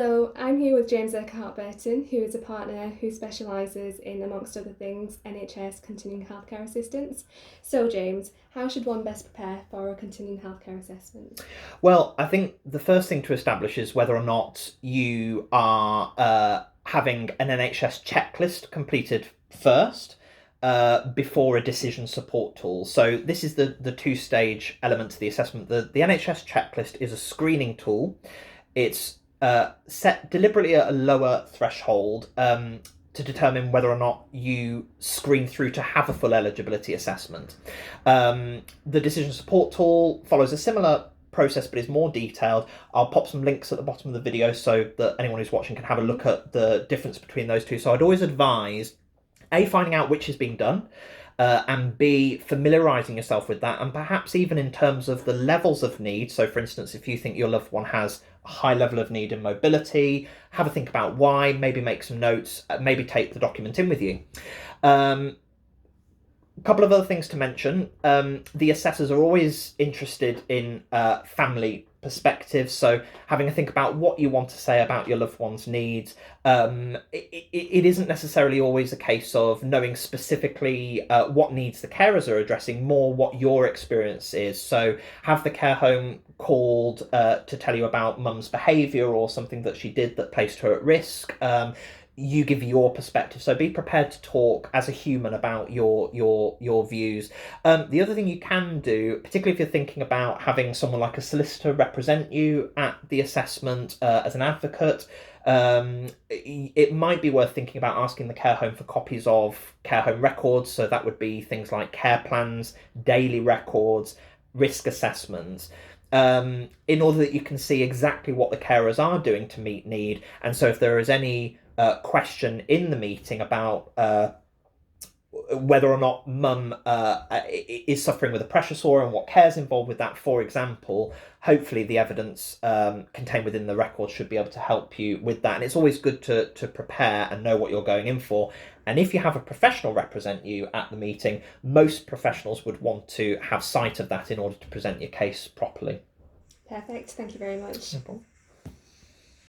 Hello, I'm here with James Urquhart-Burton, who is a partner who specialises in, amongst other things, NHS Continuing Healthcare Assistance. So James, how should one best prepare for a continuing healthcare assessment? Well, I think the first thing to establish is whether or not you are having an NHS checklist completed first before a decision support tool. So this is the two-stage element to the assessment. The NHS checklist is a screening tool. It's set deliberately at a lower threshold to determine whether or not you screen through to have a full eligibility assessment. The decision support tool follows a similar process but is more detailed. I'll pop some links at the bottom of the video so that anyone who's watching can have a look at the difference between those two. So I'd always advise A, finding out which is being done, and B, familiarising yourself with that, and perhaps even in terms of the levels of need. So for instance, if you think your loved one has a high level of need in mobility, have a think about why, maybe make some notes, maybe take the document in with you. A couple of other things to mention. The assessors are always interested in family perspectives, so having a think about what you want to say about your loved one's needs. It isn't necessarily always a case of knowing specifically what needs the carers are addressing, more what your experience is. So have the care home called to tell you about mum's behaviour or something that she did that placed her at risk. You give your perspective, so be prepared to talk as a human about your views. The other thing you can do, particularly if you're thinking about having someone like a solicitor represent you at the assessment as an advocate, it might be worth thinking about asking the care home for copies of care home records. So that would be things like care plans, daily records, risk assessments, in order that you can see exactly what the carers are doing to meet need. And so if there is any question in the meeting about whether or not mum is suffering with a pressure sore and what care's involved with that, for example, hopefully the evidence contained within the record should be able to help you with that. And it's always good to prepare and know what you're going in for. And if you have a professional represent you at the meeting, most professionals would want to have sight of that in order to present your case properly. Perfect, thank you very much. Simple.